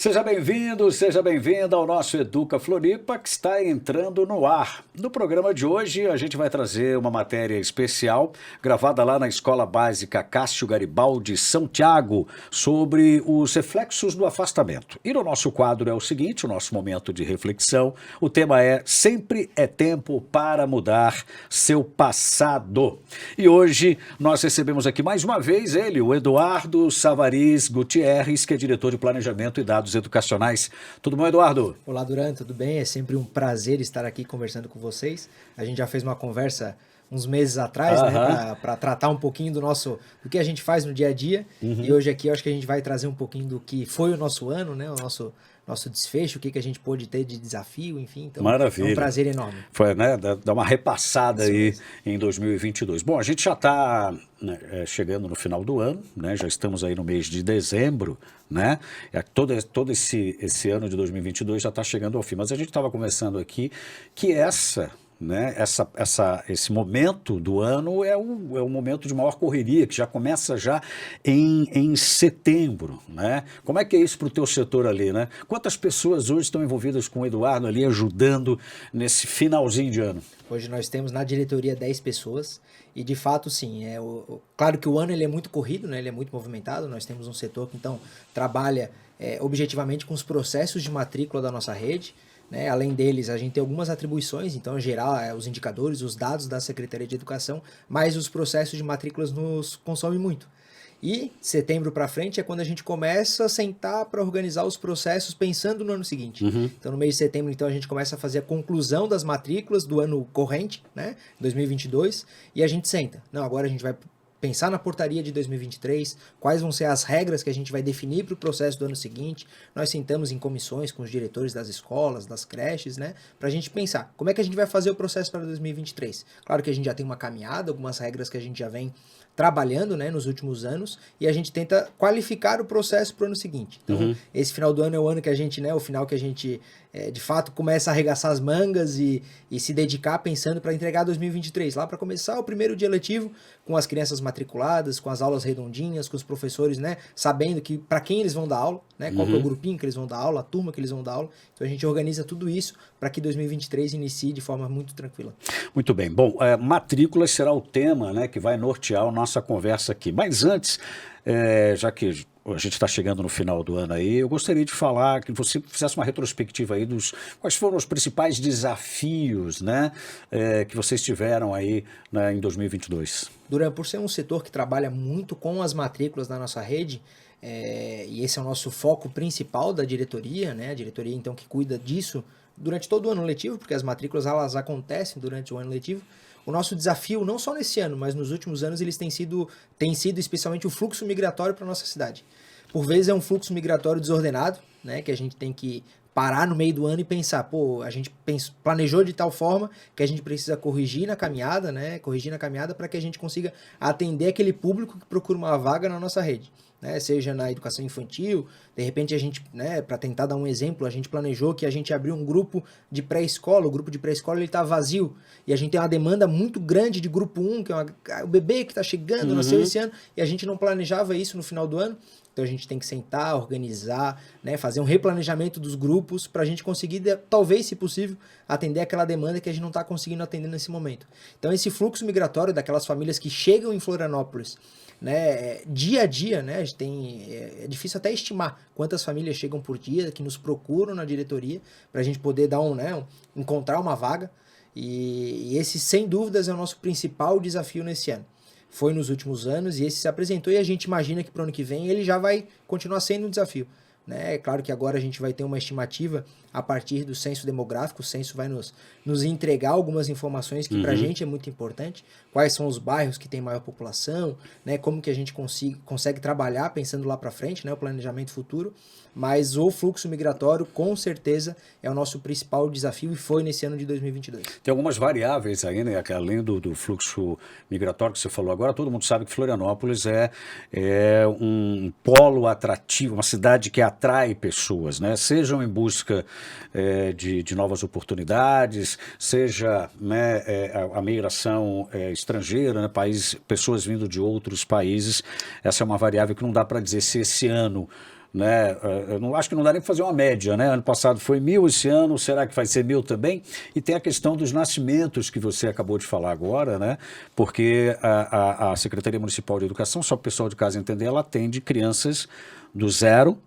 Seja bem-vindo, seja bem-vinda ao nosso Educa Floripa, que está entrando no ar. No programa de hoje, a gente vai trazer uma matéria especial, gravada lá na Escola Básica Cássio Garibaldi, São Tiago, sobre os reflexos do afastamento. E no nosso quadro é o seguinte, o nosso momento de reflexão, o tema é Sempre é tempo para mudar seu passado. E hoje nós recebemos aqui mais uma vez ele, o Eduardo Savariz Gutierrez, que é diretor de Planejamento e Dados Educacionais. Tudo bom, Eduardo? Olá, Duran, tudo bem? É sempre um prazer estar aqui conversando com vocês. A gente já fez uma conversa uns meses atrás, né, para tratar um pouquinho do que a gente faz no dia a dia. E hoje aqui eu acho que a gente vai trazer um pouquinho do que foi o nosso ano, né, o nosso desfecho, o que a gente pôde ter de desafio, enfim. Então, maravilha. É um prazer enorme. Foi, né, dar uma repassada aí em 2022. Bom, a gente já está chegando no final do ano, né, já estamos aí no mês de dezembro, né, todo esse ano de 2022 já está chegando ao fim, mas a gente estava conversando aqui que esse momento do ano é o momento de maior correria, que já começa já em setembro, né? Como é que é isso para o teu setor ali, né? Quantas pessoas hoje estão envolvidas com o Eduardo ali, ajudando nesse finalzinho de ano? Hoje nós temos na diretoria 10 pessoas e, de fato, sim, claro que o ano ele é muito corrido, né? Ele é muito movimentado, nós temos um setor que, então, trabalha objetivamente com os processos de matrícula da nossa rede, né? Além deles, a gente tem algumas atribuições, então, em geral, os indicadores, os dados da Secretaria de Educação, mas os processos de matrículas nos consomem muito. E setembro para frente é quando a gente começa a sentar para organizar os processos pensando no ano seguinte. Então, no mês de setembro, então, a gente começa a fazer a conclusão das matrículas do ano corrente, né, 2022, e a gente senta. Não, agora a gente vai pensar na portaria de 2023, quais vão ser as regras que a gente vai definir para o processo do ano seguinte. Nós sentamos em comissões com os diretores das escolas, das creches, né, para a gente pensar como é que a gente vai fazer o processo para 2023. Claro que a gente já tem uma caminhada, algumas regras que a gente já vem trabalhando, né, nos últimos anos, e a gente tenta qualificar o processo para o ano seguinte. Então, esse final do ano é o ano que a gente, né, o final que a gente, de fato, começa a arregaçar as mangas e se dedicar pensando para entregar 2023, lá para começar o primeiro dia letivo com as crianças matriculadas, com as aulas redondinhas, com os professores, né, sabendo que para quem eles vão dar aula, né, qual que é o grupinho que eles vão dar aula, a turma que eles vão dar aula. Então, a gente organiza tudo isso para que 2023 inicie de forma muito tranquila. Muito bem. Bom, matrículas será o tema, né, que vai nortear a nossa conversa aqui. Mas antes, já que a gente está chegando no final do ano aí, eu gostaria de falar que você fizesse uma retrospectiva aí dos quais foram os principais desafios, né, que vocês tiveram aí, né, em 2022. Duran, por ser um setor que trabalha muito com as matrículas na nossa rede, e esse é o nosso foco principal da diretoria, né, a diretoria então que cuida disso durante todo o ano letivo, porque as matrículas elas acontecem durante o ano letivo. O nosso desafio, não só nesse ano, mas nos últimos anos, eles têm sido especialmente o fluxo migratório para a nossa cidade. Por vezes é um fluxo migratório desordenado, né, que a gente tem que parar no meio do ano e pensar, pô, a gente planejou de tal forma que a gente precisa corrigir na caminhada, né, para que a gente consiga atender aquele público que procura uma vaga na nossa rede. Né, seja na educação infantil, de repente a gente, né, para tentar dar um exemplo, a gente planejou que a gente abriu um grupo de pré-escola, o grupo de pré-escola ele está vazio, e a gente tem uma demanda muito grande de grupo 1, que é o bebê que está chegando, nasceu esse ano, e a gente não planejava isso no final do ano. Então a gente tem que sentar, organizar, né, fazer um replanejamento dos grupos para a gente conseguir, talvez, se possível, atender aquela demanda que a gente não está conseguindo atender nesse momento. Então esse fluxo migratório daquelas famílias que chegam em Florianópolis, né, dia a dia, né, a gente é difícil até estimar quantas famílias chegam por dia, que nos procuram na diretoria para a gente poder dar encontrar uma vaga. E esse, sem dúvidas, é o nosso principal desafio nesse ano. Foi nos últimos anos e esse se apresentou e a gente imagina que para o ano que vem ele já vai continuar sendo um desafio. Né? É claro que agora a gente vai ter uma estimativa a partir do censo demográfico, o censo vai nos entregar algumas informações que para a gente é muito importante, quais são os bairros que têm maior população, né? Como que a gente consegue trabalhar pensando lá para frente, né? O planejamento futuro, mas o fluxo migratório com certeza é o nosso principal desafio e foi nesse ano de 2022. Tem algumas variáveis aí, né? Além do fluxo migratório que você falou agora, todo mundo sabe que Florianópolis é um polo atrativo, uma cidade que atrai pessoas, né? Sejam em busca de novas oportunidades, seja, né, a migração estrangeira, né, pessoas vindo de outros países. Essa é uma variável que não dá para dizer se esse ano né? Eu não, acho que não dá nem para fazer uma média, né? Ano passado foi 1.000, esse ano será que vai ser 1.000 também? E tem a questão dos nascimentos que você acabou de falar agora, né? Porque a Secretaria Municipal de Educação, só para o pessoal de casa entender, ela atende crianças do 0,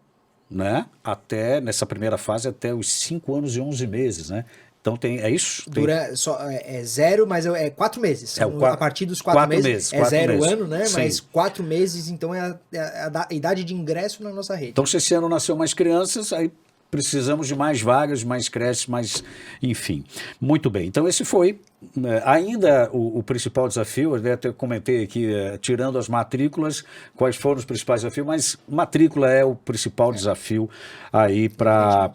né? Até, nessa primeira fase, até os 5 anos e 11 meses, né? Então é isso? Dura só, é 0, mas é 4 meses. A partir dos 4 meses é 0 ano, né? Sim. Mas 4 meses, então é a idade de ingresso na nossa rede. Então, se esse ano nasceu mais crianças, aí precisamos de mais vagas, mais creches, mais... Enfim, muito bem. Então, esse foi ainda o principal desafio. Eu até comentei aqui, tirando as matrículas, quais foram os principais desafios, mas matrícula é o principal desafio aí para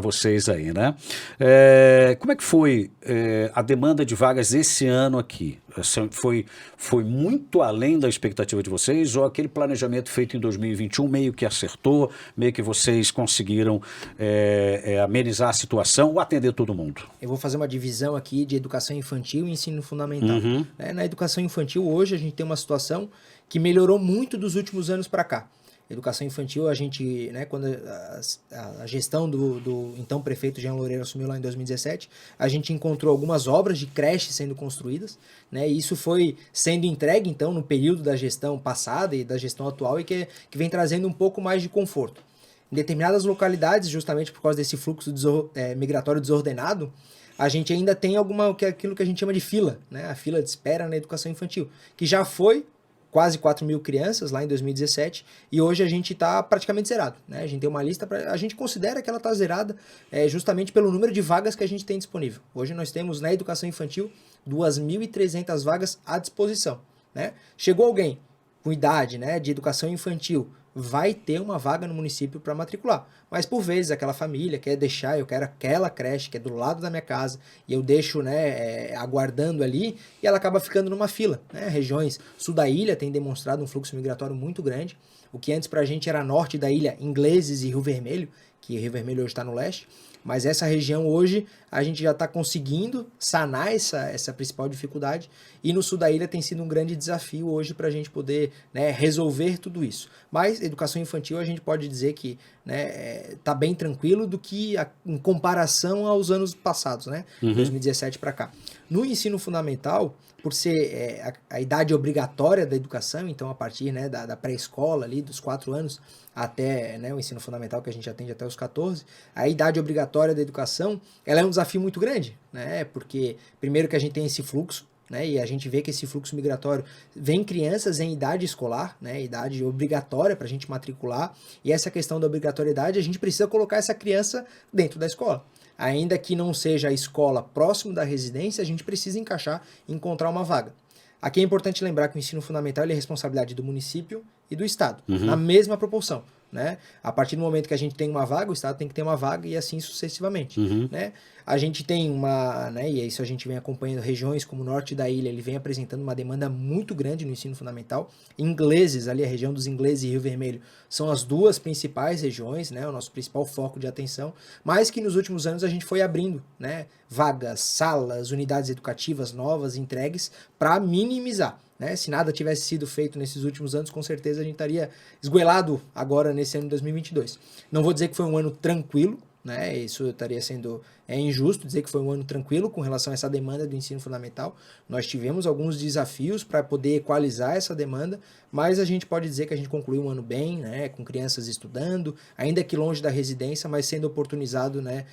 vocês aí, né? Como é que foi a demanda de vagas esse ano aqui? Foi muito além da expectativa de vocês, ou aquele planejamento feito em 2021 meio que acertou, meio que vocês conseguiram amenizar a situação ou atender todo mundo? Eu vou fazer uma divisão aqui de educação infantil e ensino fundamental. Na educação infantil, hoje, a gente tem uma situação que melhorou muito dos últimos anos para cá. Educação infantil, a gente, né, quando a gestão do então prefeito Jean Loureiro assumiu lá em 2017, a gente encontrou algumas obras de creche sendo construídas, né, e isso foi sendo entregue, então, no período da gestão passada e da gestão atual, e que vem trazendo um pouco mais de conforto. Em determinadas localidades, justamente por causa desse fluxo migratório desordenado, a gente ainda tem aquilo que a gente chama de fila, né, a fila de espera na educação infantil, que já foi quase 4.000 crianças lá em 2017, e hoje a gente está praticamente zerado, né? A gente tem uma lista, a gente considera que ela está zerada justamente pelo número de vagas que a gente tem disponível. Hoje nós temos na educação infantil 2.300 vagas à disposição, né? Chegou alguém com idade, né, de educação infantil, vai ter uma vaga no município para matricular. Mas por vezes aquela família quer deixar, eu quero aquela creche que é do lado da minha casa, e eu deixo, né, aguardando ali, e ela acaba ficando numa fila, né? Regiões sul da ilha tem demonstrado um fluxo migratório muito grande. O que antes para a gente era norte da ilha, Ingleses e Rio Vermelho, que Rio Vermelho hoje está no leste, mas essa região hoje a gente já está conseguindo sanar essa principal dificuldade, e no sul da ilha tem sido um grande desafio hoje para a gente poder, né, resolver tudo isso. Mas educação infantil a gente pode dizer que, né, tá bem tranquilo do que em comparação aos anos passados, né? 2017 para cá. No ensino fundamental, por ser a idade obrigatória da educação, então a partir, né, da pré-escola ali, dos 4 anos até, né, o ensino fundamental, que a gente atende até os 14, a idade obrigatória da educação, ela é um desafio muito grande, né? Porque primeiro que a gente tem esse fluxo, né, e a gente vê que esse fluxo migratório vem crianças em idade escolar, né, idade obrigatória para a gente matricular, e essa questão da obrigatoriedade, a gente precisa colocar essa criança dentro da escola. Ainda que não seja a escola próximo da residência, a gente precisa encaixar e encontrar uma vaga. Aqui é importante lembrar que o ensino fundamental ele é responsabilidade do município e do Estado, na mesma proporção, né? A partir do momento que a gente tem uma vaga, o Estado tem que ter uma vaga, e assim sucessivamente, né? A gente tem né, e isso a gente vem acompanhando regiões como o norte da ilha, ele vem apresentando uma demanda muito grande no ensino fundamental. Ingleses, ali a região dos Ingleses e Rio Vermelho, são as duas principais regiões, né, o nosso principal foco de atenção, mas que nos últimos anos a gente foi abrindo, né, vagas, salas, unidades educativas novas, entregues, para minimizar. Né? Se nada tivesse sido feito nesses últimos anos, com certeza a gente estaria esgoelado agora nesse ano de 2022. Não vou dizer que foi um ano tranquilo, né? Isso estaria sendo injusto dizer que foi um ano tranquilo com relação a essa demanda do ensino fundamental. Nós tivemos alguns desafios para poder equalizar essa demanda, mas a gente pode dizer que a gente concluiu um ano bem, né? Com crianças estudando, ainda que longe da residência, mas sendo oportunizado, né?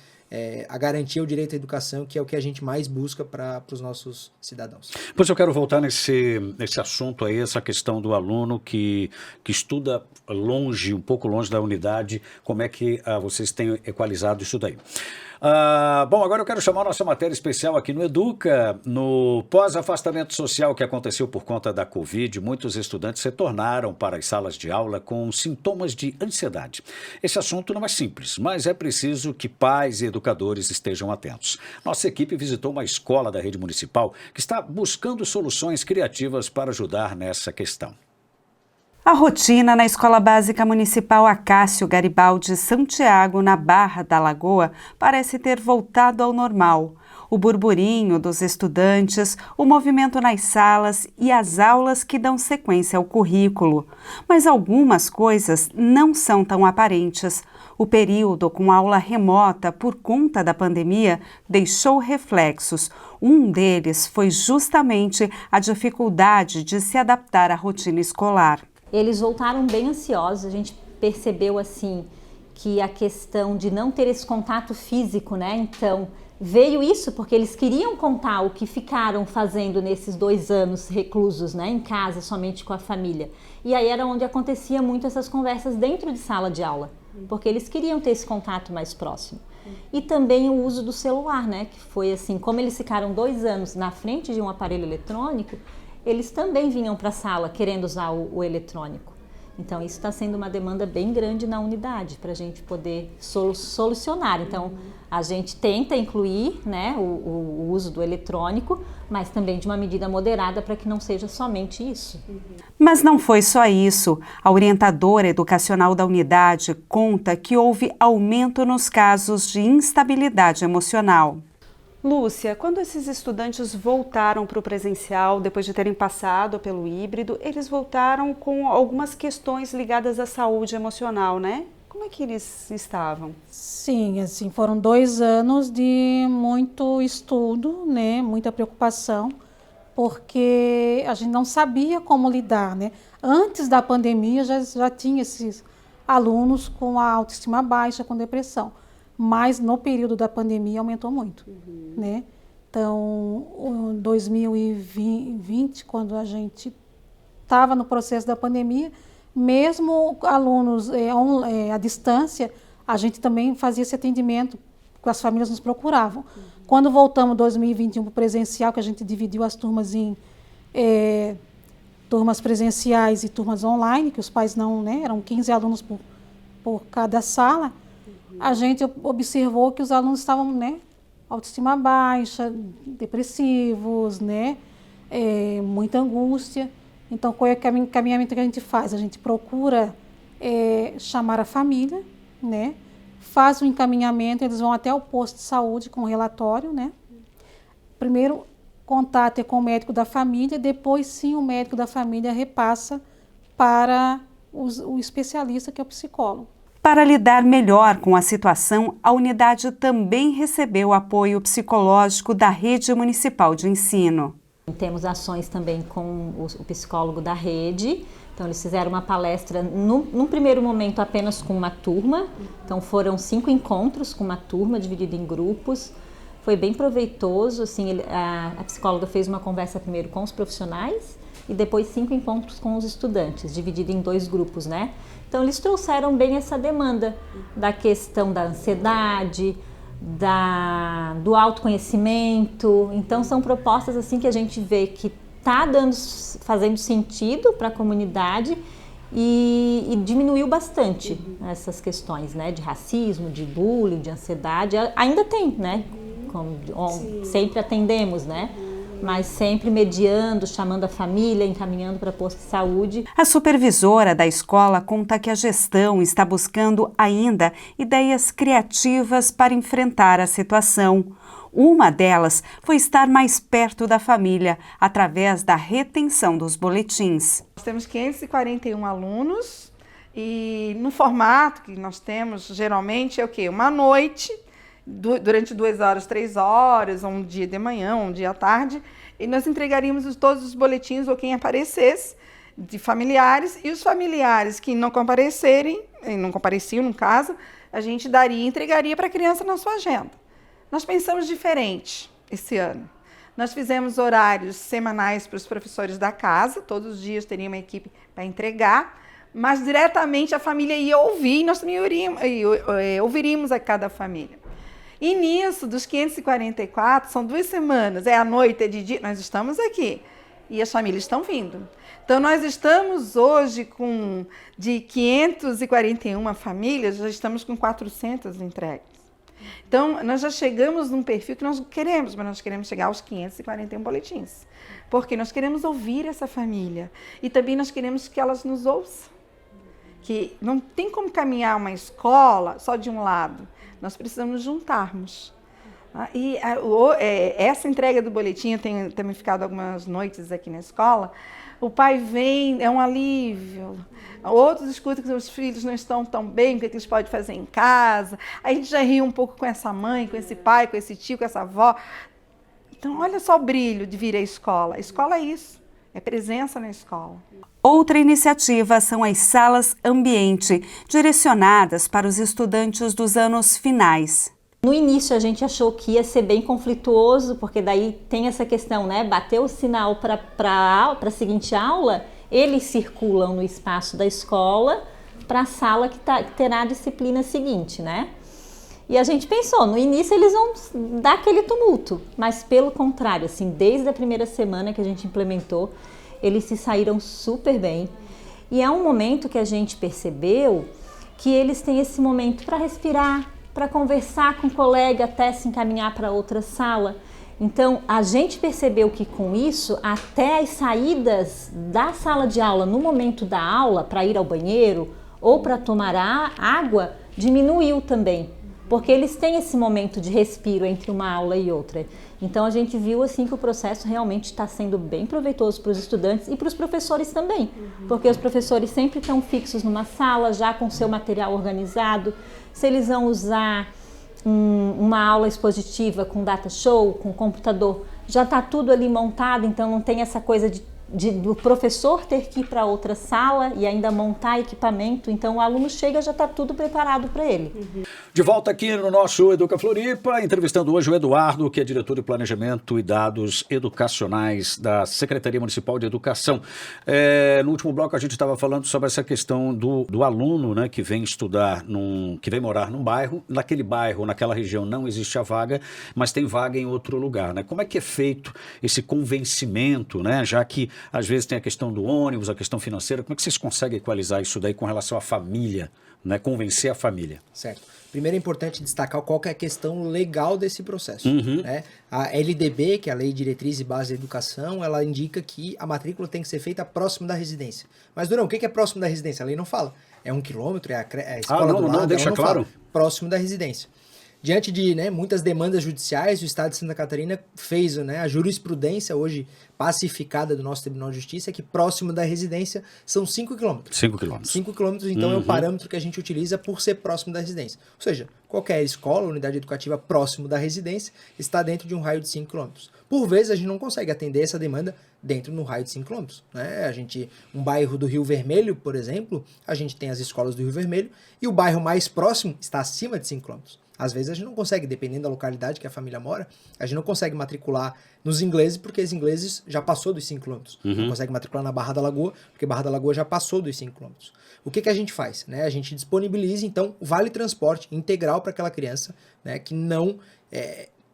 A garantir o direito à educação, que é o que a gente mais busca para os nossos cidadãos. Pois eu quero voltar nesse assunto aí, essa questão do aluno que estuda longe, um pouco longe da unidade, como é que vocês têm equalizado isso daí. Bom, agora eu quero chamar a nossa matéria especial aqui no Educa. No pós-afastamento social que aconteceu por conta da Covid, muitos estudantes retornaram para as salas de aula com sintomas de ansiedade. Esse assunto não é simples, mas é preciso que pais e educadores estejam atentos. Nossa equipe visitou uma escola da rede municipal que está buscando soluções criativas para ajudar nessa questão. A rotina na Escola Básica Municipal Acácio Garibaldi Santiago, na Barra da Lagoa, parece ter voltado ao normal. o burburinho dos estudantes, o movimento nas salas e as aulas que dão sequência ao currículo. Mas algumas coisas não são tão aparentes. O período com aula remota por conta da pandemia deixou reflexos. Um deles foi justamente a dificuldade de se adaptar à rotina escolar. Eles voltaram bem ansiosos, a gente percebeu assim que a questão de não ter esse contato físico, né? Então veio isso porque eles queriam contar o que ficaram fazendo nesses 2 anos reclusos, né? Em casa, somente com a família. E aí era onde acontecia muito essas conversas dentro de sala de aula, porque eles queriam ter esse contato mais próximo. E também o uso do celular, né? Que foi assim, como eles ficaram 2 anos na frente de um aparelho eletrônico, eles também vinham para a sala querendo usar o eletrônico. Então isso está sendo uma demanda bem grande na unidade para a gente poder solucionar. Então a gente tenta incluir, né, o uso do eletrônico, mas também de uma medida moderada para que não seja somente isso. Mas não foi só isso. A orientadora educacional da unidade conta que houve aumento nos casos de instabilidade emocional. Lúcia, quando esses estudantes voltaram para o presencial, depois de terem passado pelo híbrido, eles voltaram com algumas questões ligadas à saúde emocional, né? Como é que eles estavam? Sim, assim, foram 2 anos de muito estudo, né? Muita preocupação, porque a gente não sabia como lidar, né? Antes da pandemia já tinha esses alunos com a autoestima baixa, com depressão. Mas no período da pandemia aumentou muito, né? Então, em 2020, quando a gente estava no processo da pandemia, mesmo alunos à distância, a gente também fazia esse atendimento, porque as famílias nos procuravam. Quando voltamos em 2021 para o presencial, que a gente dividiu as turmas em turmas presenciais e turmas online, que os pais não, né? Eram 15 alunos por cada sala. A gente observou que os alunos estavam, né, autoestima baixa, depressivos, né, muita angústia. Então, qual é o encaminhamento que a gente faz? A gente procura chamar a família, né, faz o encaminhamento, eles vão até o posto de saúde com o relatório, né. Primeiro, contato é com o médico da família, depois sim o médico da família repassa para o especialista, que é o psicólogo. Para lidar melhor com a situação, a unidade também recebeu apoio psicológico da Rede Municipal de Ensino. Temos ações também com o psicólogo da rede. Então eles fizeram uma palestra, num primeiro momento apenas com uma turma. Então foram 5 encontros com uma turma, dividida em grupos. Foi bem proveitoso, assim, a psicóloga fez uma conversa primeiro com os profissionais e depois 5 encontros com os estudantes, dividido em 2 grupos, né? Então eles trouxeram bem essa demanda da questão da ansiedade, do autoconhecimento. Então são propostas assim que a gente vê que está fazendo sentido para a comunidade e diminuiu bastante essas questões, né, de racismo, de bullying, de ansiedade. Ainda tem, né? Como sempre atendemos, né? Mas sempre mediando, chamando a família, encaminhando para posto de saúde. A supervisora da escola conta que a gestão está buscando ainda ideias criativas para enfrentar a situação. Uma delas foi estar mais perto da família, através da retenção dos boletins. Nós temos 541 alunos e no formato que nós temos, geralmente, é o quê? Uma noite, durante 2 horas, 3 horas, um dia de manhã, um dia à tarde, e nós entregaríamos todos os boletins, ou quem aparecesse, de familiares, e os familiares que não compareciam, no caso, a gente entregaria para a criança na sua agenda. Nós pensamos diferente esse ano. Nós fizemos horários semanais para os professores da casa, todos os dias teria uma equipe para entregar, mas diretamente a família ia ouvir, e nós também ouviríamos a cada família. E nisso, dos 544, são 2 semanas, é à noite, é de dia, nós estamos aqui e as famílias estão vindo. Então, nós estamos hoje de 541 famílias, já estamos com 400 entregues. Então, nós já chegamos num perfil que nós queremos, mas nós queremos chegar aos 541 boletins, porque nós queremos ouvir essa família e também nós queremos que elas nos ouçam. Que não tem como caminhar uma escola só de um lado. Nós precisamos juntarmos. Essa entrega do boletim, eu tenho também ficado algumas noites aqui na escola, o pai vem, é um alívio. Outros escutam que os filhos não estão tão bem, o que eles podem fazer em casa. A gente já ri um pouco com essa mãe, com esse pai, com esse tio, com essa avó. Então, olha só o brilho de vir à escola. A escola é isso, é presença na escola. Outra iniciativa são as salas ambiente, direcionadas para os estudantes dos anos finais. No início a gente achou que ia ser bem conflituoso, porque daí tem essa questão, né? Bater o sinal para a seguinte aula, eles circulam no espaço da escola para a sala que terá a disciplina seguinte, né? E a gente pensou, no início eles vão dar aquele tumulto, mas pelo contrário, assim, desde a primeira semana que a gente implementou, eles se saíram super bem. E é um momento que a gente percebeu que eles têm esse momento para respirar, para conversar com o colega até se encaminhar para outra sala. Então, a gente percebeu que com isso, até as saídas da sala de aula no momento da aula, para ir ao banheiro ou para tomar água, diminuiu também, porque eles têm esse momento de respiro entre uma aula e outra. Então, a gente viu assim que o processo realmente está sendo bem proveitoso para os estudantes e para os professores também, porque os professores sempre estão fixos numa sala, já com seu material organizado. Se eles vão usar uma aula expositiva com data show, com computador, já está tudo ali montado, então não tem essa coisa do professor ter que ir para outra sala e ainda montar equipamento, então o aluno chega, já está tudo preparado para ele. De volta aqui no nosso Educa Floripa, entrevistando hoje o Eduardo, que é diretor de Planejamento e Dados Educacionais da Secretaria Municipal de Educação. No último bloco a gente estava falando sobre essa questão do aluno, né, que vem estudar, que vem morar num bairro, naquele bairro, naquela região não existe a vaga, mas tem vaga em outro lugar, né? Como é que é feito esse convencimento, né, já que às vezes tem a questão do ônibus, a questão financeira, como é que vocês conseguem equalizar isso daí com relação à família, né? Convencer a família? Certo. Primeiro é importante destacar qual que é a questão legal desse processo. Né? A LDB, que é a Lei de Diretriz e Base da Educação, ela indica que a matrícula tem que ser feita próximo da residência. Mas, Durão, o que é próximo da residência? A lei não fala. É 1 quilômetro, é a escola do lado, não, deixa claro. Fala. Próximo da residência. Diante de muitas demandas judiciais, o Estado de Santa Catarina fez a jurisprudência hoje pacificada do nosso Tribunal de Justiça, que próximo da residência são 5 quilômetros. 5 quilômetros. 5 quilômetros, então, é o parâmetro que a gente utiliza por ser próximo da residência. Ou seja, qualquer escola, unidade educativa próximo da residência está dentro de um raio de 5 quilômetros. Por vezes, a gente não consegue atender essa demanda dentro do raio de 5 quilômetros. Né? Um bairro do Rio Vermelho, por exemplo, a gente tem as escolas do Rio Vermelho e o bairro mais próximo está acima de 5 quilômetros. Às vezes a gente não consegue, dependendo da localidade que a família mora, a gente não consegue matricular nos ingleses, porque os ingleses já passou dos 5 km. Não consegue matricular na Barra da Lagoa, porque Barra da Lagoa já passou dos 5 km. O que a gente faz? A gente disponibiliza, então, o vale transporte integral para aquela criança, que não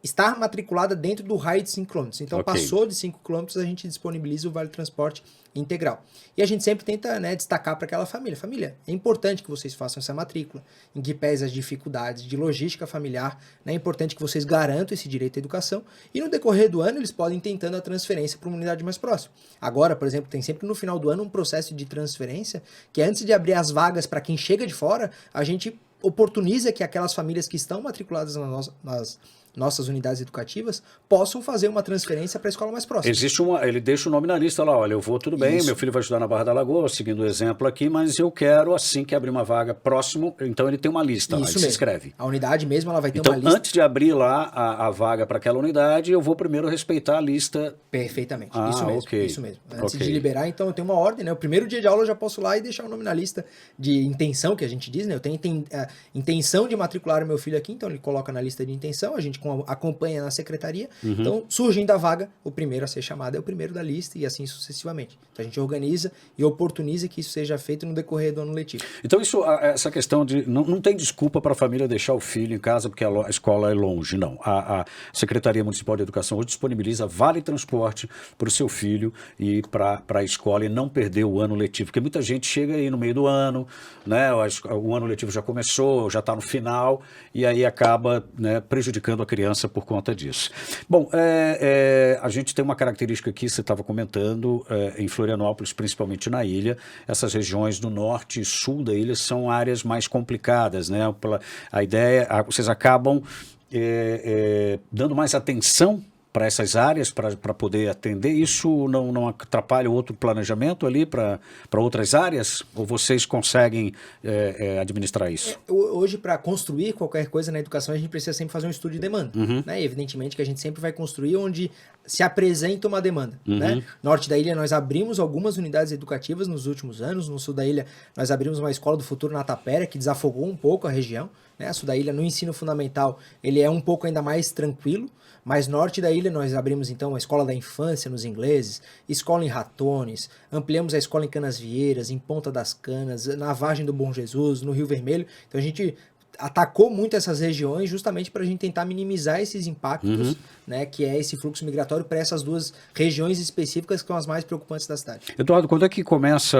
está matriculada dentro do raio de 5 km. Então, passou de 5 km, a gente disponibiliza o vale transporte integral. E a gente sempre tenta destacar para aquela família. Família, é importante que vocês façam essa matrícula, em que pese as dificuldades de logística familiar, é importante que vocês garantam esse direito à educação e no decorrer do ano eles podem ir tentando a transferência para uma unidade mais próxima. Agora, por exemplo, tem sempre no final do ano um processo de transferência que antes de abrir as vagas para quem chega de fora, a gente oportuniza que aquelas famílias que estão matriculadas nas nossas unidades educativas possam fazer uma transferência para a escola mais próxima. Ele deixa o nome na lista lá, olha, eu vou, tudo bem, meu filho vai estudar na Barra da Lagoa, seguindo o exemplo aqui, mas eu quero, assim que abrir uma vaga próximo, então ele tem uma lista lá, ele se inscreve. A unidade mesmo, ela vai ter então, uma lista. Então, antes de abrir lá a vaga para aquela unidade, eu vou primeiro respeitar a lista. Perfeitamente, isso mesmo, isso mesmo. Antes de Ok. liberar, então eu tenho uma ordem, O primeiro dia de aula eu já posso ir lá e deixar o nome na lista de intenção, que a gente diz, Eu tenho intenção de matricular o meu filho aqui, então ele coloca na lista de intenção, a gente acompanha na secretaria, então surgindo a vaga, o primeiro a ser chamado é o primeiro da lista e assim sucessivamente. Então a gente organiza e oportuniza que isso seja feito no decorrer do ano letivo. Então essa questão de, não tem desculpa para a família deixar o filho em casa porque a escola é longe, não. A Secretaria Municipal de Educação hoje disponibiliza vale transporte para o seu filho ir para a escola e não perder o ano letivo, porque muita gente chega aí no meio do ano, o ano letivo já começou, já está no final e aí acaba prejudicando a criança por conta disso. Bom, a gente tem uma característica aqui, você estava comentando, em Florianópolis, principalmente na ilha, essas regiões do norte e sul da ilha são áreas mais complicadas, A ideia, vocês acabam dando mais atenção para essas áreas, para poder atender? Isso não atrapalha o outro planejamento ali para outras áreas? Ou vocês conseguem administrar isso? Hoje, para construir qualquer coisa na educação, a gente precisa sempre fazer um estudo de demanda. Né? E evidentemente que a gente sempre vai construir onde se apresenta uma demanda. Né? No norte da ilha, nós abrimos algumas unidades educativas nos últimos anos. No sul da ilha, nós abrimos uma escola do futuro na Tapera, que desafogou um pouco a região. Né? O sul da ilha, no ensino fundamental, ele é um pouco ainda mais tranquilo. Mas norte da ilha nós abrimos então a escola da infância nos ingleses, escola em Ratones, ampliamos a escola em Canasvieiras, em Ponta das Canas, na Vargem do Bom Jesus, no Rio Vermelho. Então a gente atacou muito essas regiões justamente para a gente tentar minimizar esses impactos, né, que é esse fluxo migratório para essas duas regiões específicas que são as mais preocupantes da cidade. Eduardo, quando é que começa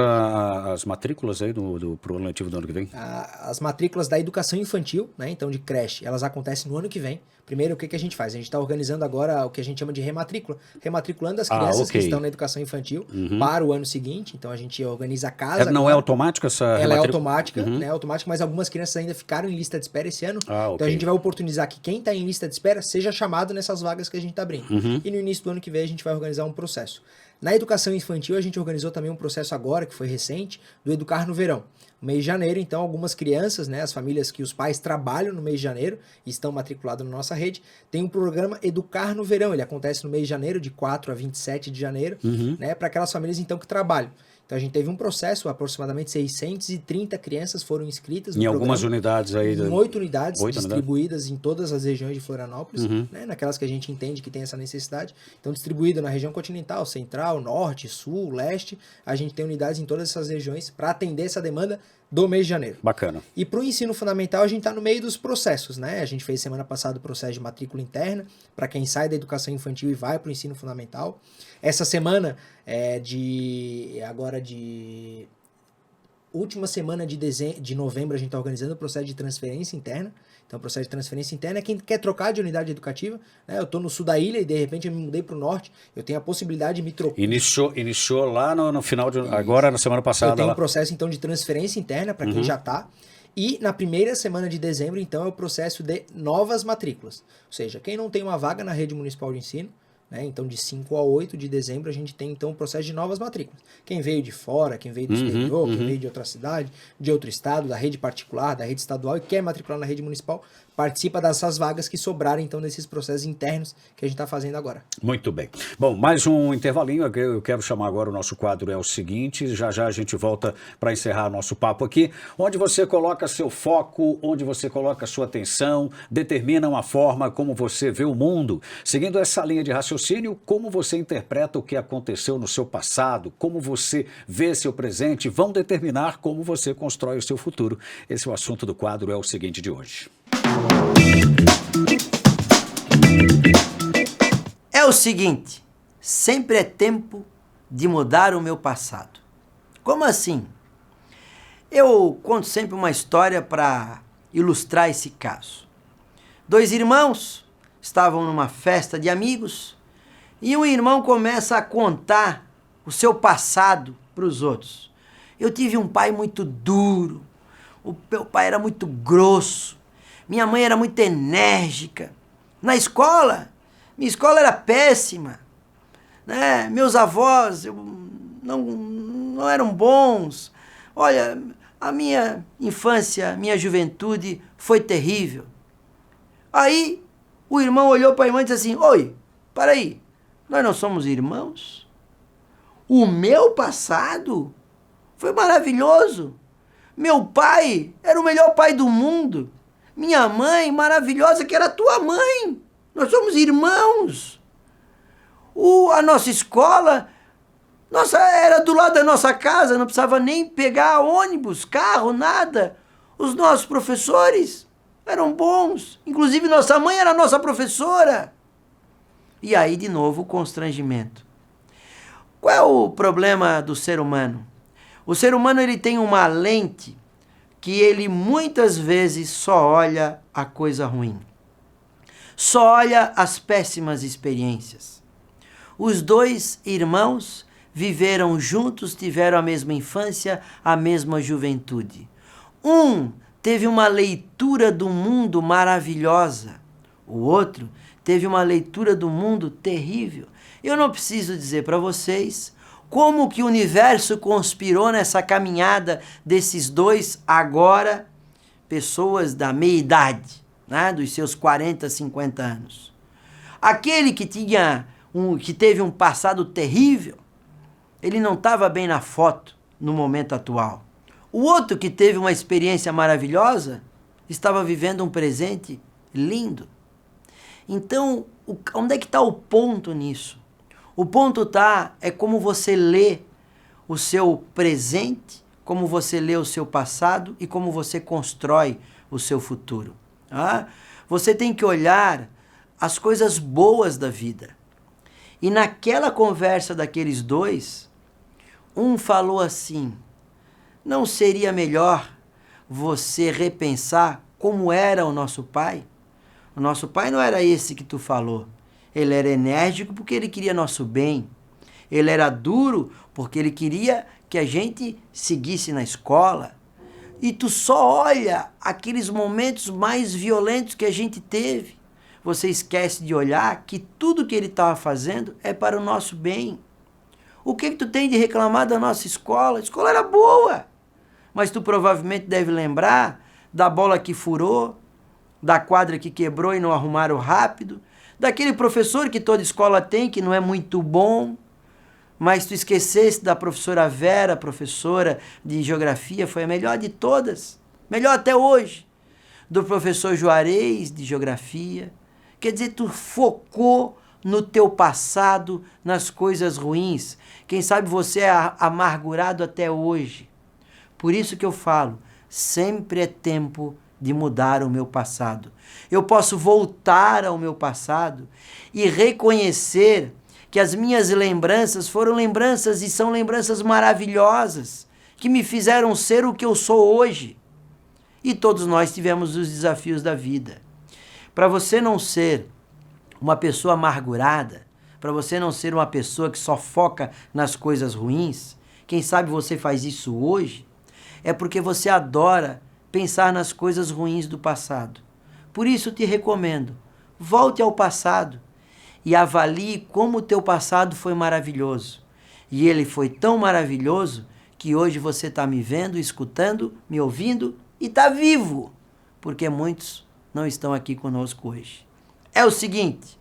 as matrículas aí pro ano letivo do ano que vem? As matrículas da educação infantil, né, então de creche, elas acontecem no ano que vem. Primeiro, o que a gente faz? A gente está organizando agora o que a gente chama de rematrícula. Rematriculando as crianças que estão na educação infantil para o ano seguinte. Então, a gente organiza a casa. Não é automática essa Ela é automática, né? Automática, mas algumas crianças ainda ficaram em lista de espera esse ano. Então, a gente vai oportunizar que quem está em lista de espera seja chamado nessas vagas que a gente está abrindo. E no início do ano que vem, a gente vai organizar um processo. Na educação infantil, a gente organizou também um processo agora, que foi recente, do Educar no Verão. No mês de janeiro, então, algumas crianças, né, as famílias que os pais trabalham no mês de janeiro e estão matriculadas na nossa rede, tem um programa Educar no Verão. Ele acontece no mês de janeiro, de 4 a 27 de janeiro, né, para aquelas famílias, então, que trabalham. Então a gente teve um processo, aproximadamente 630 crianças foram inscritas no programa. Em algumas unidades aí? Em 8 unidades distribuídas em todas as regiões de Florianópolis, né, naquelas que a gente entende que tem essa necessidade. Então distribuída na região continental, central, norte, sul, leste, a gente tem unidades em todas essas regiões para atender essa demanda do mês de janeiro. Bacana. E para o ensino fundamental, a gente está no meio dos processos, né? A gente fez semana passada o processo de matrícula interna, para quem sai da educação infantil e vai para o ensino fundamental. Essa semana, última semana de novembro, a gente está organizando o processo de transferência interna. Então, o processo de transferência interna é quem quer trocar de unidade educativa. Né? Eu estou no sul da ilha e, de repente, eu me mudei para o norte. Eu tenho a possibilidade de me trocar. Iniciou lá no final de... Agora, na semana passada. Eu tenho um processo, então, de transferência interna para quem já está. E na primeira semana de dezembro, então, é o processo de novas matrículas. Ou seja, quem não tem uma vaga na rede municipal de ensino, né? Então, de 5 a 8 de dezembro, a gente tem, então, o processo de novas matrículas. Quem veio de fora, quem veio do exterior, quem veio de outra cidade, de outro estado, da rede particular, da rede estadual e quer matricular na rede municipal, participa dessas vagas que sobrarem, então, nesses processos internos que a gente está fazendo agora. Muito bem. Bom, mais um intervalinho. Eu quero chamar agora o nosso quadro, é o seguinte, já a gente volta para encerrar nosso papo aqui, onde você coloca seu foco, onde você coloca sua atenção, determina uma forma como você vê o mundo. Seguindo essa linha de raciocínio, como você interpreta o que aconteceu no seu passado, como você vê seu presente, vão determinar como você constrói o seu futuro. Esse é o assunto do quadro, é o seguinte de hoje. É o seguinte, sempre é tempo de mudar o meu passado. Como assim? Eu conto sempre uma história para ilustrar esse caso. 2 irmãos estavam numa festa de amigos e um irmão começa a contar o seu passado para os outros. Eu tive um pai muito duro, o meu pai era muito grosso, minha mãe era muito enérgica. Na escola, minha escola era péssima, né? Meus avós não eram bons. Olha, a minha infância, minha juventude foi terrível. Aí o irmão olhou para a irmã e disse assim: oi, para aí, nós não somos irmãos? O meu passado foi maravilhoso. Meu pai era o melhor pai do mundo. Minha mãe maravilhosa, que era tua mãe. Nós somos irmãos. A nossa escola, era do lado da nossa casa, não precisava nem pegar ônibus, carro, nada. Os nossos professores eram bons. Inclusive, nossa mãe era nossa professora. E aí, de novo, o constrangimento. Qual é o problema do ser humano? O ser humano ele tem uma lente que ele muitas vezes só olha a coisa ruim. Só olha as péssimas experiências. Os 2 irmãos viveram juntos, tiveram a mesma infância, a mesma juventude. Um teve uma leitura do mundo maravilhosa. O outro teve uma leitura do mundo terrível. Eu não preciso dizer para vocês como que o universo conspirou nessa caminhada desses dois agora pessoas da meia-idade, né, dos seus 40, 50 anos. Aquele que teve um passado terrível, ele não estava bem na foto no momento atual. O outro que teve uma experiência maravilhosa, estava vivendo um presente lindo. Então, onde é que está o ponto nisso? O ponto é como você lê o seu presente, como você lê o seu passado e como você constrói o seu futuro. Ah? Você tem que olhar as coisas boas da vida. E naquela conversa daqueles dois, um falou assim: não seria melhor você repensar como era o nosso pai? O nosso pai não era esse que tu falou. Ele era enérgico porque ele queria nosso bem. Ele era duro porque ele queria que a gente seguisse na escola. E tu só olha aqueles momentos mais violentos que a gente teve. Você esquece de olhar que tudo que ele estava fazendo é para o nosso bem. O que tu tem de reclamar da nossa escola? A escola era boa. Mas tu provavelmente deve lembrar da bola que furou, da quadra que quebrou e não arrumaram rápido, daquele professor que toda escola tem, que não é muito bom, mas tu esquecesse da professora Vera, professora de geografia, foi a melhor de todas, melhor até hoje, do professor Juarez, de geografia. Quer dizer, tu focou no teu passado, nas coisas ruins. Quem sabe você é amargurado até hoje. Por isso que eu falo, sempre é tempo de mudar o meu passado. Eu posso voltar ao meu passado e reconhecer que as minhas lembranças foram lembranças e são lembranças maravilhosas, que me fizeram ser o que eu sou hoje. E todos nós tivemos os desafios da vida. Para você não ser uma pessoa amargurada, para você não ser uma pessoa que só foca nas coisas ruins, quem sabe você faz isso hoje, é porque você adora pensar nas coisas ruins do passado. Por isso eu te recomendo, volte ao passado e avalie como o teu passado foi maravilhoso. E ele foi tão maravilhoso que hoje você está me vendo, escutando, me ouvindo e está vivo, porque muitos não estão aqui conosco hoje. É o seguinte,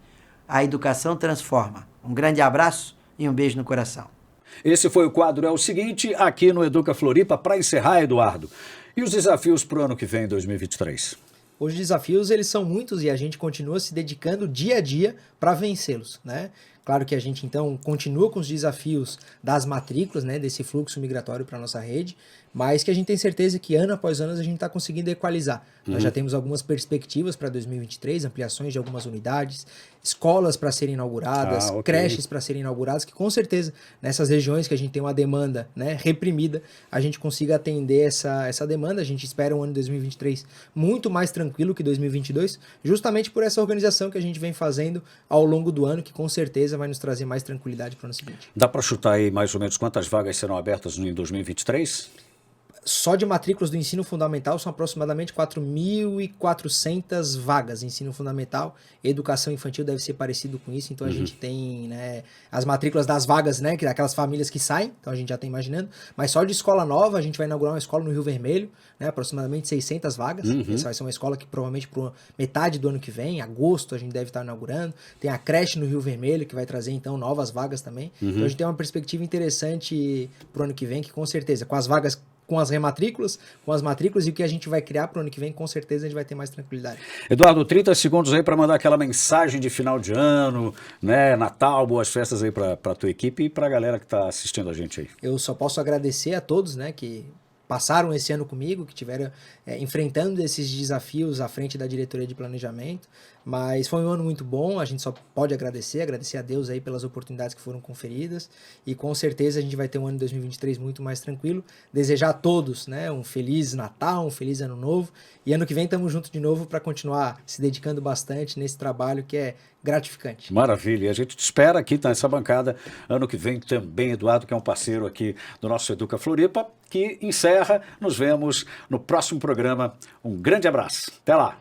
a educação transforma. Um grande abraço e um beijo no coração. Esse foi o quadro É o Seguinte, aqui no Educa Floripa, para encerrar, Eduardo. E os desafios para o ano que vem, 2023? Os desafios, eles são muitos e a gente continua se dedicando dia a dia para vencê-los, né? Claro que a gente, então, continua com os desafios das matrículas, né, desse fluxo migratório para a nossa rede, mas que a gente tem certeza que ano após ano a gente está conseguindo equalizar. Nós já temos algumas perspectivas para 2023, ampliações de algumas unidades, escolas para serem inauguradas, creches para serem inauguradas, que com certeza nessas regiões que a gente tem uma demanda, né, reprimida, a gente consiga atender essa demanda. A gente espera um ano de 2023 muito mais tranquilo que 2022, justamente por essa organização que a gente vem fazendo ao longo do ano, que com certeza vai nos trazer mais tranquilidade para o ano seguinte. Dá para chutar aí mais ou menos quantas vagas serão abertas em 2023? Só de matrículas do ensino fundamental são aproximadamente 4.400 vagas. Ensino fundamental, educação infantil deve ser parecido com isso. Então a gente tem, né, as matrículas das vagas, né, que daquelas famílias que saem. Então a gente já está imaginando. Mas só de escola nova, a gente vai inaugurar uma escola no Rio Vermelho, né, aproximadamente 600 vagas. Essa vai ser uma escola que provavelmente por metade do ano que vem, agosto, a gente deve estar inaugurando. Tem a creche no Rio Vermelho, que vai trazer então novas vagas também. Então a gente tem uma perspectiva interessante para o ano que vem, que com certeza, com as vagas, com as rematrículas, com as matrículas e o que a gente vai criar para o ano que vem, com certeza a gente vai ter mais tranquilidade. Eduardo, 30 segundos aí para mandar aquela mensagem de final de ano, né, Natal, boas festas aí para a tua equipe e para a galera que está assistindo a gente aí. Eu só posso agradecer a todos, né, que passaram esse ano comigo, que estiveram enfrentando esses desafios à frente da diretoria de planejamento, mas foi um ano muito bom, a gente só pode agradecer a Deus aí pelas oportunidades que foram conferidas, e com certeza a gente vai ter um ano de 2023 muito mais tranquilo. Desejar a todos, né, um feliz Natal, um feliz Ano Novo, e ano que vem estamos juntos de novo para continuar se dedicando bastante nesse trabalho que é gratificante. Maravilha, e a gente te espera aqui nessa bancada ano que vem também, Eduardo, que é um parceiro aqui do nosso Educa Floripa, que encerra. Nos vemos no próximo programa. Um grande abraço. Até lá.